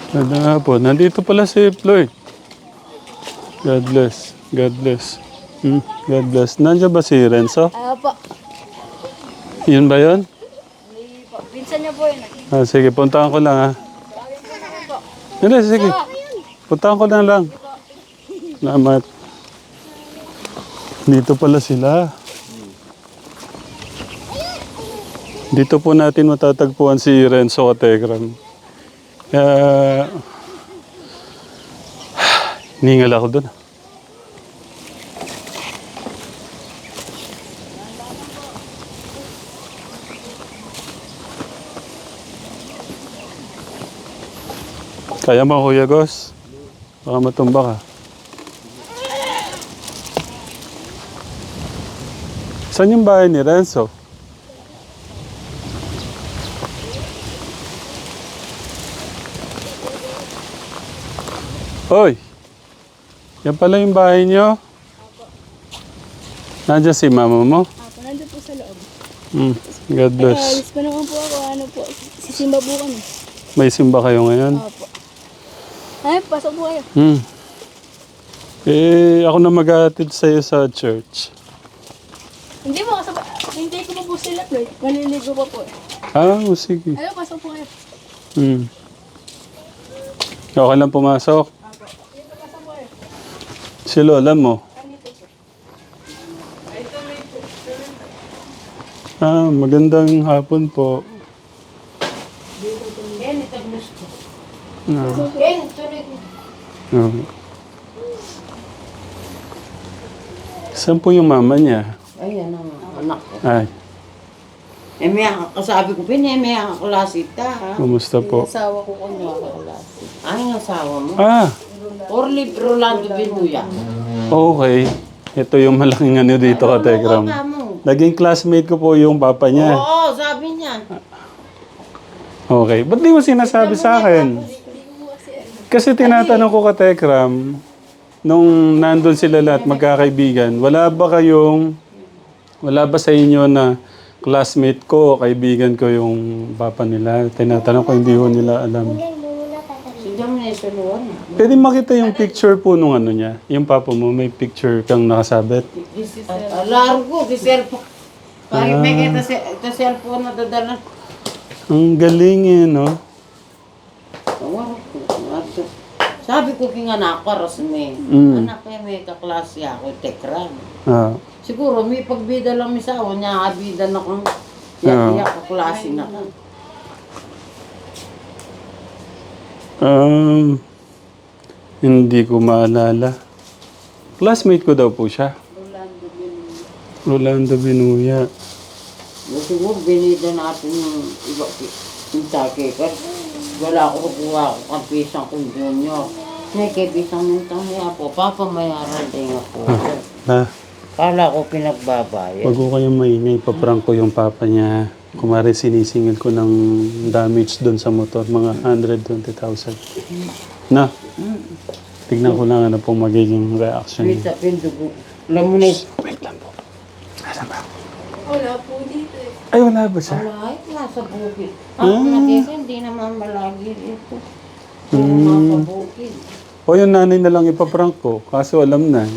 Ganda nga po. Nandito pala si Floyd. God bless. God bless. God bless. Nandiyan ba si Renzo? Po. Yun ba yun? Pinsan niya po yun. Sige, puntahan ko lang ha. Hindi, sige. Puntahan ko lang. Salamat. Dito pala sila. Dito po natin matatagpuan si Renzo Kategram. Kaya... Ningal ako doon. Kaya mo, Kuya Gos? Baka matumba ka. Saan yung bahay ni Renzo? Hoy! Yan pala yung bahay niyo? Nandiyan si mama mo? Apo, nandun po sa loob. God bless. Alis pa naman po ako. Ano po, sisimba po kami. May simba kayo ngayon? Opo. Ay, pasok po kayo. Ako na mag-aatid sa'yo sa church. Hindi po, kasama. Hintay ko po sila, Floyd. Maliligo pa po. Sige. Ano, pasok po kayo. Okay lang pumasok. Apo. Dito, pasok po kayo. Si Lola mo? Magandang hapon po. Saan po yung mama niya? Ayan ang anak ko. Ay, May kasabi ko, may kaklasita ha. kumusta po? Asawa ko kung nakakalasi. Ay, ang asawa mo. Orly Rolando Binuya. Okay. Ito yung malaking ano dito ka, Tegram. Naging classmate ko po yung papa niya. Oo, sabi niya. Okay. Ba't di mo sinasabi sa akin? Kasi tinatanong ko ka, Tekram, nung nandun sila lahat magkakaibigan, wala ba sa inyo na classmate ko, kaibigan ko yung papa nila? Tinatanong ko, hindi ko nila alam. Pwede makita yung picture po nung ano niya, yung papa mo, may picture kang nakasabit. Largo, di cellphone. Pari may kita cellphone na dadala. Ang galing eh, no? Sabi ko king anak ko, Rosme. Anak ko may kaklase ako, Tekram. Siguro may pagbida lang may sawa niya, abida na kung iyak kaklase na ka. Hindi ko maalala. Classmate ko daw po siya. Rolando Binuya. Siguro binida natin yung iba yung takeker. Wala ako kukuha ako kampisang kong junior. May kaipisang nitang niya po. Papamayaran din ako. Kala ko pinagbabayad. Wag ko kayong maingay. Paprank ko yung papa niya. Kumari sinisingil ko ng damage doon sa motor. Mga 120,000. Na? Tignan ko lang ano pong magiging reaction niya. Pindugo. Alam mo na Wait lang po. Nasaan ba? Wala po dito eh. Ay, wala ba siya? Wala, nasa bukid. Ako nakita, hindi naman malagi ito. Nasa bukid. O yung nanay na lang ipaprank ko. Kaso alam na.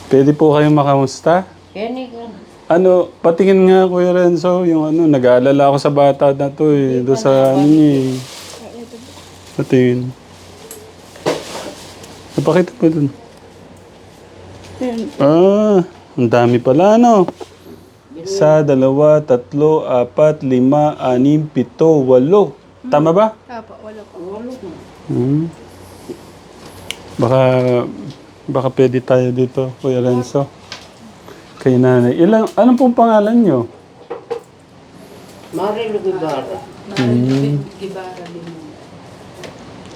Pwede po kayong makamusta? Kaya ka. Ano, patingin nga Kuya Renzo, yung ano, nag-aalala ako sa bata na to eh. Doon sa ano niya eh. Patingin. Napakita po dun. Ang dami pala ano. 1, 2, 3, 4, 5, 6, 7, 8. Tama ba? Apo, wala po. Baka pwede tayo dito, Kuya Renzo. Kay nanay. Anong pong pangalan nyo? Marilo Guevara. Gibara din.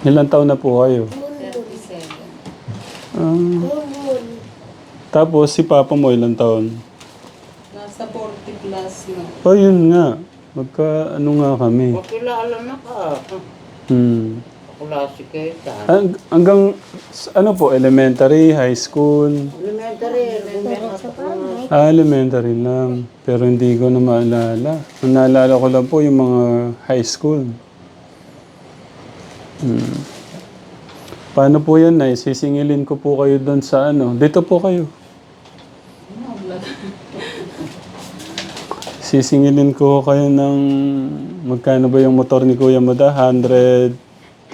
Ilang taon na po kayo? 37. Tapos si Papa mo ilang taon? Nasa 40 plus na. Oh, yun nga. Ano nga kami. Makilala na ka. klase kayo saan. Hanggang, ano po, elementary, high school? Elementary, elementary. Elementary lang. Pero hindi ko na maalala. Ang naalala ko lang po yung mga high school. Paano po yan, Nay? Sisingilin ko po kayo doon sa ano. Dito po kayo. Sisingilin ko kayo ng... Magkano ba yung motor ni Kuya Moda? 120,000?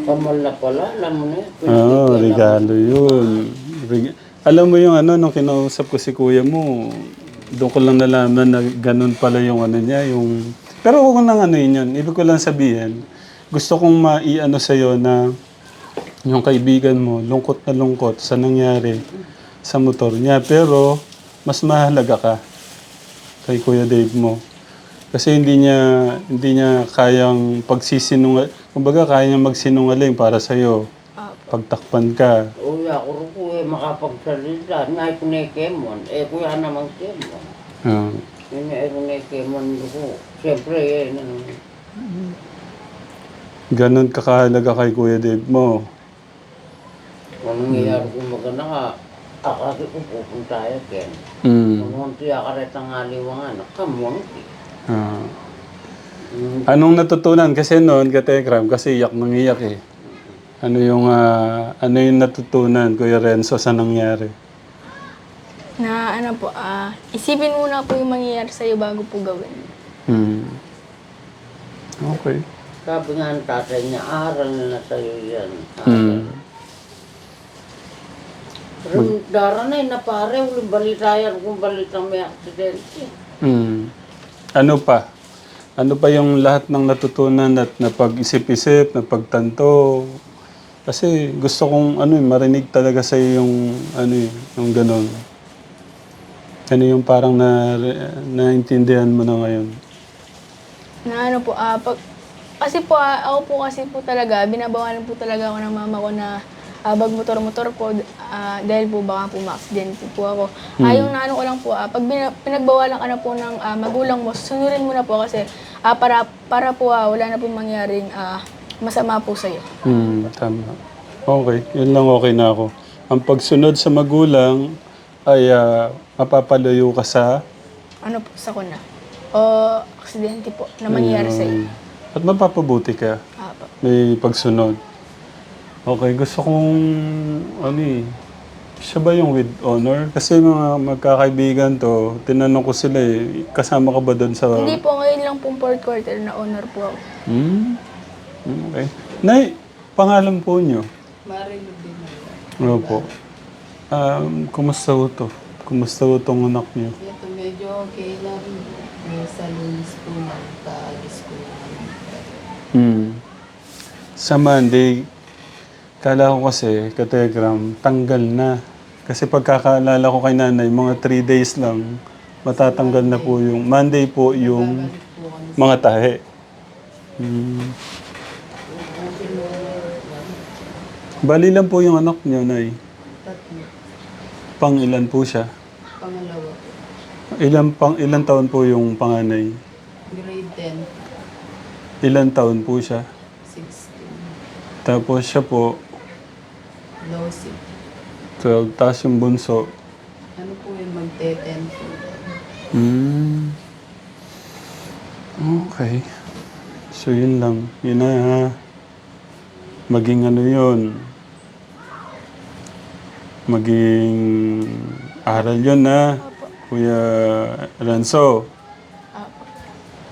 Kamal na pala, alam mo na yun. Oo, regalo yun. Alam mo yung ano, nung kinausap ko si Kuya mo, doon ko lang nalaman na ganun pala yung ano niya, yung... Pero huwag ko nang ano yun. Ibig ko lang sabihin, gusto kong maiano sa'yo na yung kaibigan mo, lungkot na lungkot sa nangyari sa motor niya. Pero, mas mahalaga ka kay Kuya Dave mo. Kasi hindi niya kayang pagsisinungaling. Kumbaga, kaya niya magsinungaling para sa'yo. Pagtakpan ka. Uy, ako rin po makapagsalita. Ngay ko na Kemon. Kuya naman Kemon. Yun na Kemon ko. Siyempre, Ganon kakahalaga kay Kuya Dave mo. Anong nangyayari kung maganda ka, akati ko pupunta tayo, Ken. Kung tiya ka rin ang aliwangan, kamuang Anong natutunan? Kasi noon, Katekram, kasi iyak nang iyak eh. Ano yung natutunan, Kuya Renzo, sa nangyari? Na ano po, isipin muna po yung mangyayari sa'yo bago po gawin. Okay. Sabi nga ng tatay niya, aral na sa'yo yan. Pero daranay na pare, huling balita yan kung balita may aksidente. Ano pa? Ano pa yung lahat ng natutunan at napag-isip-isip, napagtanto? Kasi gusto kong marinig talaga sa yung yung ganon. Ano yung parang naintindihan mo na ngayon? Na ano po, kasi po, ako po kasi po talaga, binabawalan po talaga ako ng mama ko na magmotor-motor po dahil po baka po ma-accidente po ako. Yung naano ko lang po, pag pinagbawalan ka na po ng magulang mo, sunurin mo na po kasi para po wala na po mangyaring masama po sa'yo. Tama. Okay, yun lang okay na ako. Ang pagsunod sa magulang ay mapapalayo ka sa... Ano po, sakuna. O aksidente po na mangyari sa'yo. At mapapabuti ka. May pagsunod. Okay, gusto kong siya ba yung with honor? Kasi mga magkakaibigan to, tinanong ko sila kasama ka ba doon sa... Hindi po, ngayon lang pong fourth quarter na honor po ako. Okay. Nay, pangalan po niyo? Marilu din. Opo. Kumusta ho to? Kumusta ho tong anak niyo? Ito medyo okay na rin. May sa lunis po magkaalis ko naman. Sa Monday, kala ko kasi, Kategram, tanggal na. Kasi pagkakaalala ko kay nanay, mga 3 days lang, matatanggal na po yung... Monday po yung mga tahe. Bali lang po yung anak niyo, Nay. Tatlo. Pang ilan po siya? Pangalawa. Ilan taon po yung panganay? Grade 10. Ilan taon po siya? 16. Tapos siya po, Low 6. 12, tapos yung bunso. Ano po yung magte-10 po? Okay. So yun lang. Yun na maging yun. Maging aral yun na. Kuya Renzo.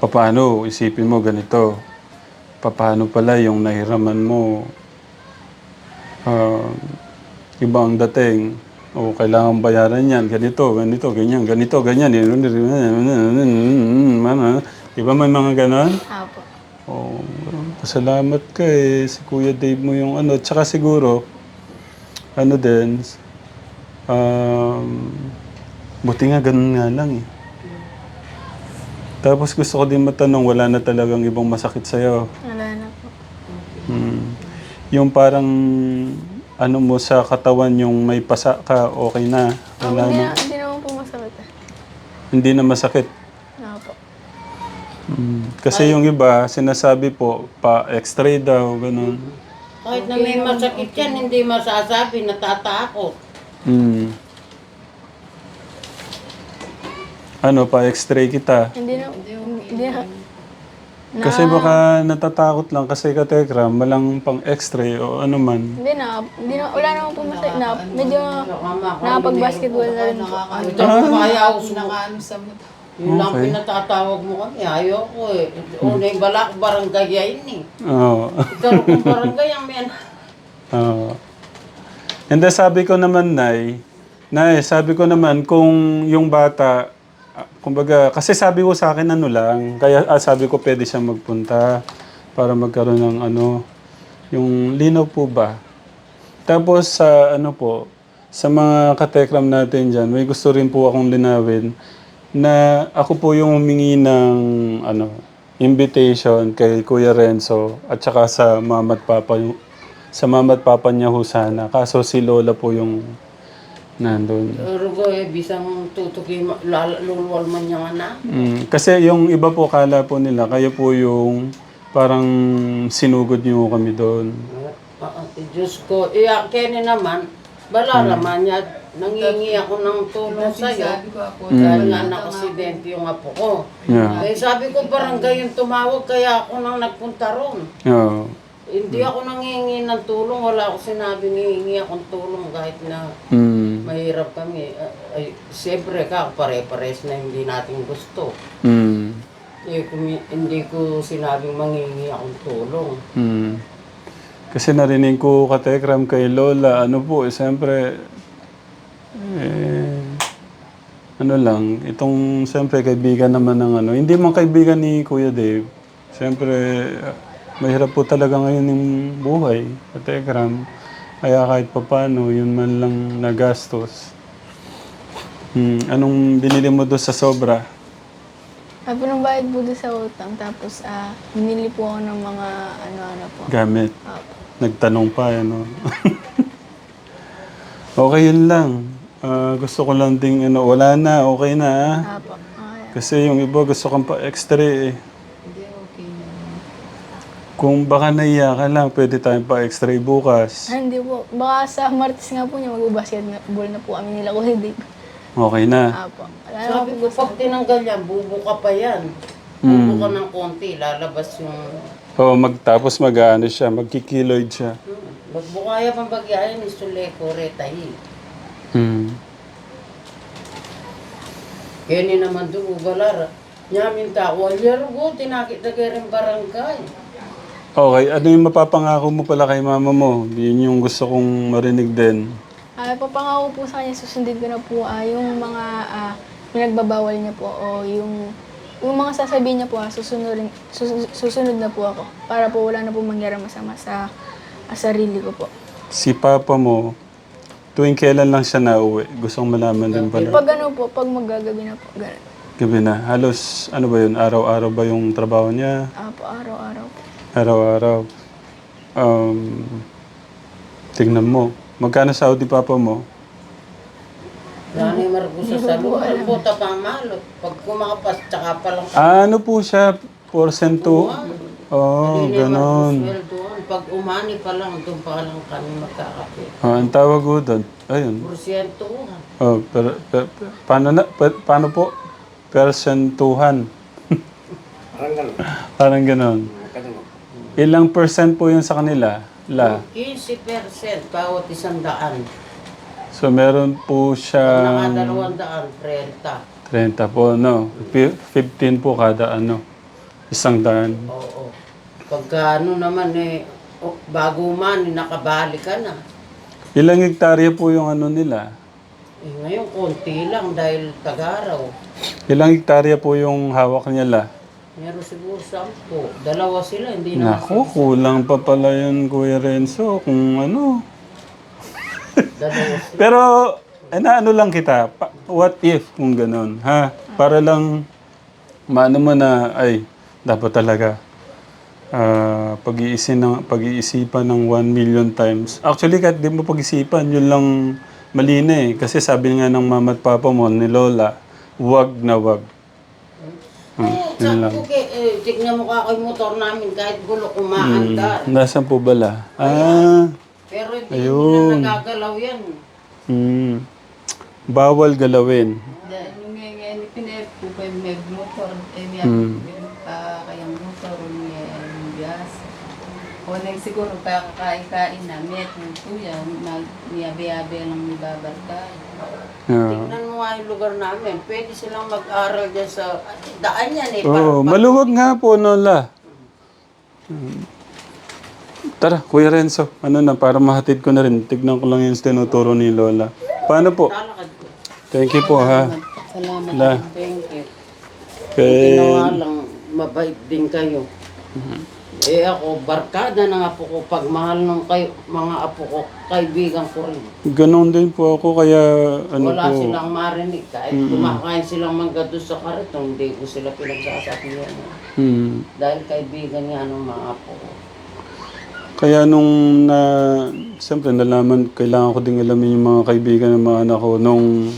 Paano? Isipin mo ganito. Paano pala yung nahiraman mo? Iba ang dating. O kailangan bayaran yan. Ganito, ganyan. Diba may mga ganon? Apo. Oh, pasalamat ka si Kuya Dave mo yung Tsaka siguro, din, buti nga ganun nga lang eh. Tapos gusto ko din matanong, wala na talagang ibang masakit sa'yo. Wala na po. Yung parang, mo sa katawan, yung may pasa ka, okay na. Wala na. Hindi naman po masakit. Hindi na masakit. Apo. Kasi yung iba, sinasabi po, pa-x-ray daw, ganun. Kahit na may masakit yan, hindi masasabi, natatakot. Mm. Ano, pa-x-ray kita. Hindi na, Kasi baka natatakot lang kasi katekram, malang pang x-ray o ano man. wala naman po masaya na, medyo nakapag-basketball na rin po. Ito ko kaya ako Nakaano sa mata. Yun lang Okay. pinatatawag mo kami, ayoko eh. Una yung balak, barangay yan eh. Oo. Ito kung barangay ang may anak. Oo. And then sabi ko naman, Nay, sabi ko naman kung yung bata, kumbaga, kasi sabi ko sa akin ano lang, kaya sabi ko pwede siyang magpunta para magkaroon ng ano, yung linaw po ba. Tapos sa ano po, sa mga katekram natin dyan, may gusto rin po akong linawin na ako po yung humingi ng ano, invitation kay Kuya Renzo at saka sa mama at papa niya ho sana. Kaso si Lola po yung nandun. Rugo eh, bisang tutukin, lulwal man yung anak. Kasi yung iba po kala po nila, kayo po yung parang sinugod niyo kami doon. Diyos ko, kaya naman, balalaman niya, nangingi ako ng tulong sa'yo. Sabi ko ako, Dahil nga nakasidente yung apo ko. Yeah. Eh sabi ko, barangay yung tumawag, kaya ako nang nagpunta ron. Oo. Hindi ako nangingi ng tulong, wala ako sinabing hihingi akong tulong kahit na Mm. mahirap kami. Siyempre ka, pare-pares na hindi natin gusto. Mm. Hindi ko sinabing manghingi akong tulong. Mm. Kasi narinig ko katekram kay Lola, ano po, siyempre, ano lang, itong siyempre kaibigan naman ng ano, hindi man kaibigan ni Kuya Dave, siyempre, mahirap po talaga ngayon yung buhay, katekram. Kaya kahit papano, yun man lang nagastos. Anong binili mo doon sa sobra? Nung bayad po doon sa utang, tapos binili po ako ng mga ano-ano po. Gamit. Apo. Nagtanong pa, ano. Okay, yun lang. Gusto ko lang ding, ano, wala na, okay na. Apo. Kasi yung iba gusto kang pa x-ray eh. hindi okay na. Kung baka naiya ka lang, pwede tayong pa x-ray bukas. Hindi po. Baka sa Martes nga po niya mag-basketball na po kami nila Kuya Dave. Okay na. Apo. Wala naman Sabi ko, pag tinanggal yan, bubuka pa yan. Bubuka ng konti, lalabas yung... Oo, tapos mag-ano siya, magkikiloid siya. Magbukaya pang bagyayan, isuleko, retahi. Kaya ni naman doon, ugalara. Nyamin tao, alyaro ko, tinakit na kayo rin barangay. Okay, ano yung mapapangako mo pala kay mama mo? Yun yung gusto kong marinig din. Papangako po sa kanya, susundin ko na po yung mga pinagbabawal niya po o yung mga sasabihin niya po, susunod na po ako para po wala na po mangyari masama sa sarili ko po. Si papa mo, tuwing kailan lang siya nauwi? Gustong malaman din pala. Pag ano po, pag maggagabi na po, ganun. Gabi na. Halos, ano ba yun? Araw-araw ba yung trabaho niya? Po, araw-araw po. Araw-araw. Tignan mo. Magkano sahod ni papa mo? Nanay Marcos sa salon, puta pa malo. Pag kumakapas, tsaka pa lang. Ano po siya? Porcento? Oh, ganon. Pag umani pa lang, doon pa lang kami magkakape. Ang tawag ko doon. Ayun. Porsyento. Oh, paano po? Persentuhan. Parang ganon. Ilang percent po yun sa kanila? 15% bawat 100. So, meron po siya... Naka 200, 30 po, no? 15 po kada ano. 100. Oo. Pagka ano naman bago man, nakabalik ka na. Ilang hektarya po yung ano nila? Ngayon, konti lang dahil tagaraw. Ilang hektarya po yung hawak nila? Meron siguro 10. Dalawa sila, hindi na. Naku, kulang pa pala yun, Kuya Renzo, kung ano. Dalawa sila. Pero, ano lang kita, what if, kung ganun, ha? Para lang, maano mo na, ay, dapat talaga, pag-iisipan ng 1 million times. Actually, kahit di mo pag-isipan, yun lang mali na eh. Kasi sabi nga ng mama at papa mo, ni Lola, wag na wag. Yun lang. Sakto tignan mo ka yung motor namin kahit gulo kumaandar. Nasaan po bala? Pero hindi Ayun. nila nagagalaw yan. Bawal galawin. Dahil nung ngayon, pinapo pa yung motor, niya, kayang motor, niya, bias. O siguro kakain-kain na, met ng kuya, niyabi-yabi lang ni babarkay. Tignan mo nga yung lugar namin. Pwede silang mag-aral dyan sa daan yan eh. Maluwag nga po, Lola. Tara, Kuya Renzo. Ano na, para mahatid ko na rin. Tignan ko lang yung tinuturo ni Lola. Paano po? Talakad ko. Thank you po, ha. Salamat. La. Thank you. Kay... Ginawa lang, mabait din kayo. Eh ako, barkada ng apo ko. Pagmahal ng mga apo ko, kaibigan ko rin. Ganon din po ako, kaya ano Wala po. silang marinig. Kahit kumakain silang mangga doon sa karitong, hindi ko sila pinagsasabihan. Dahil kaibigan niya ng mga apo ko. Kaya nung siyempre nalaman, kailangan ko din alamin yung mga kaibigan ng mga anak ko nung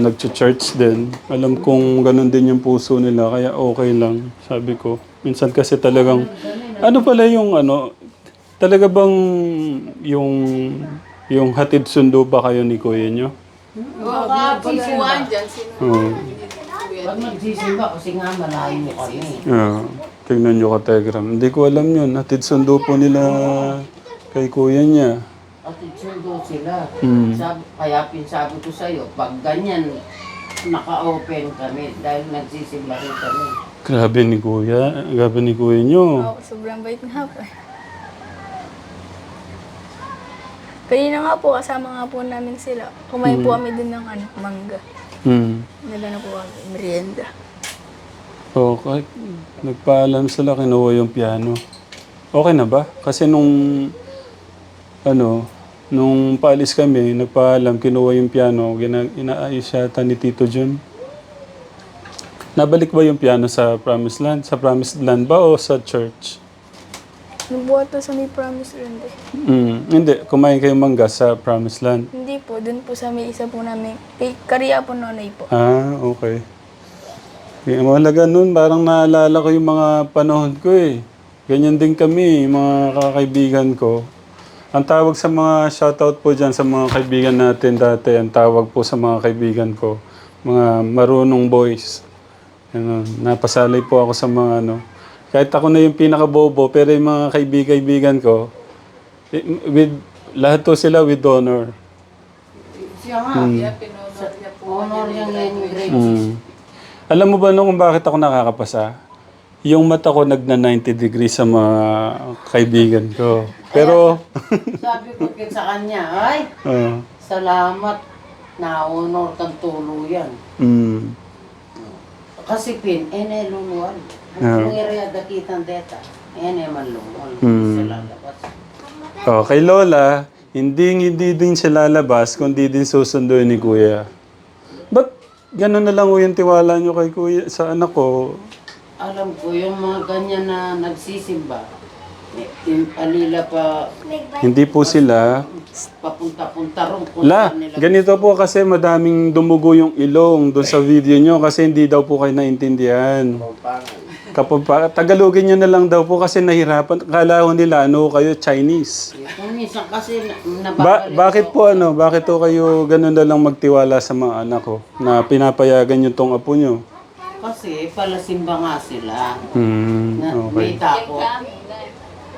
nag-church din. Alam kong ganun din yung puso nila, kaya okay lang, sabi ko. Minsan kasi talagang, ano pala yung talaga bang yung hatid sundo ba kayo ni kuya nyo? Pagsuwan dyan, sino? Oo. Pag nagsisimba, kasi nga malayo mo kami. Tingnan nyo ka, Tegram. Hindi ko alam yun. Hatid sundo po nila kay kuya niya. At itsundo sila. Mm. Kaya pinsabi ko sa'yo, pag ganyan, naka-open kami dahil nagsisimba rin kami. Grabe ni kuya. Grabe ni kuya nyo. Sobrang bait nga po. Kanina nga po, kasama nga po namin sila. Kumain po kami din ng mangga. Nagano po kami, merienda. Okay. Nagpaalam sila, kinuha yung piano. Okay na ba? Kasi nung paalis kami, nagpaalam, kinuha yung piano, inaayos yata ni Tito Jun. Nabalik ba yung piano sa Promised Land? Sa Promised Land ba o sa church? Nabuhat na sa may promise land eh. Hindi, kumain kayong mangga sa Promised Land. Hindi po, dun po sa may isa po namin. Kay Kariya po Nonoy po. Okay. Mahalaga nun, parang naalala ko yung mga panahon ko eh. Ganyan din kami, mga kakaibigan ko. Ang tawag sa mga shoutout po dyan sa mga kaibigan natin dati, ang tawag po sa mga kaibigan ko, mga marunong boys. Napasalay po ako sa mga kahit ako na yung pinakabobo, pero yung mga kaibigan ko, lahat to sila with honor. Siya nga, Pinonor niya po. honor yung Lenin grade. Alam mo ba kung bakit ako nakakapasa? Yung mata ko nagna 90 degrees sa mga kaibigan ko. Pero... Sabi ko sa kanya, ay, salamat na honor kang tuluyan. Kasi lunwal. Kung area dakitan deta, man lunwal. Sa lalabas. Kay Lola, hindi din siya lalabas, kundi din susunduin ni Kuya. Ba't gano'n na lang yung tiwala nyo kay Kuya sa anak ko? Alam ko, yung mga ganyan na nagsisimba, yung alila pa Hindi po sila. papunta-punta ron. Ganito po kasi madaming dumugo yung ilong doon sa video nyo kasi hindi daw po kayo naintindihan. Tagalogin nyo na lang daw po kasi nahirapan. Kala ko nila kayo Chinese. Kung minsan kasi Bakit po kayo ganun na lang magtiwala sa mga anak ko na pinapayagan nyo tong apo nyo? Kasi palasimba nga sila. Na Okay. may takot.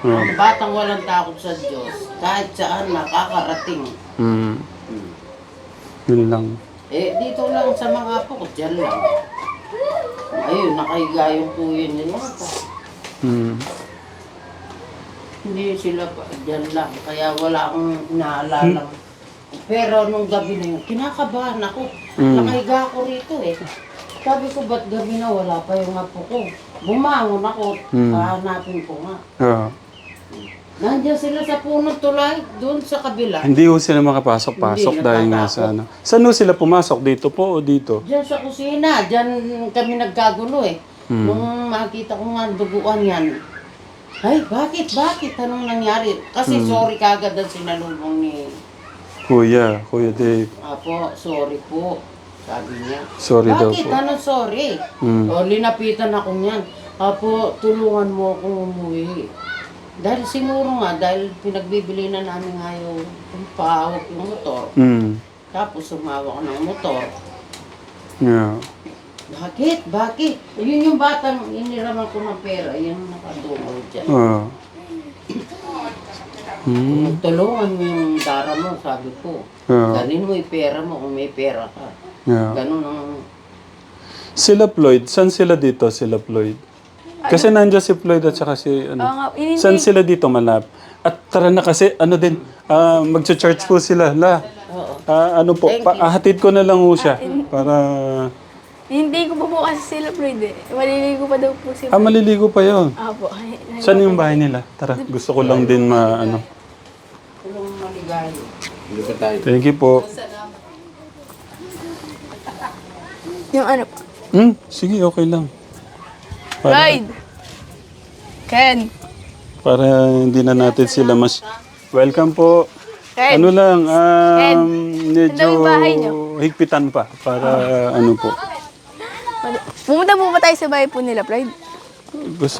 Ang batang walang takot sa Diyos, kahit saan makakarating. Yun lang. Dito lang sa mga apo ko, dyan lang. Ayun, nakahiga yung kuya niya yata. Hindi sila pa, dyan lang. Kaya wala akong inaalala. Pero nung gabi na yun, kinakabahan ako. Nakahiga ako rito eh. Sabi ko, ba't gabi na wala pa yung apo ko? Bumangon ako, hahanapin ko nga. Nandiyan sila sa punong tulay, doon sa kabila. Hindi ho sila makapasok-pasok Hindi, dahil nga sa Saan ho sila pumasok? Dito po o dito? Diyan sa kusina, diyan kami nagkagulo eh. Nung makita ko nga duguan yan, ay bakit? Anong nangyari? Kasi sorry kagad ang sinalubong ni... Kuya Dave. Apo, sorry po. Sabi niya. Sorry daw Bakit? po. Anong sorry? Mm. O, linapitan ako niyan. Apo, tulungan mo akong umuwi. Dahil siguro nga, dahil pinagbibili na namin nga yung paawak yung motor. Mm. Tapos sumawa ko ng motor. Yeah. Bakit? Bakit? Yun yung batang iniraman ko ng pera. Yan ang nakadungol dyan. Tulungan mo yung dara mo, sabi ko. Ganin mo yung pera mo kung may pera ka. Yeah. Ganun ang... Sila Floyd, saan sila dito, sila Floyd? Kasi nandiyan si Floyd at saka si Oo nga, Saan sila dito malap? At tara na kasi ano din, magcha-church po sila. Oo. Ano po, hatid ko na lang ho siya para Hindi ko pa po kasi sila Floyd eh. Maliligo pa daw po sila. maliligo pa 'yon. Opo. Saan yung bahay nila? Tara, gusto ko lang din ano. Tulong maligayo. Thank you po. Yung ano po. Sige, okay lang. Floyd! Ken! Para hindi na natin sila mas... Welcome po. Ken! Ano lang, medyo Saan daw yung bahay niyo? higpitan pa para ano po. Pumunta po ba tayo sa bahay po nila, Floyd? Gusto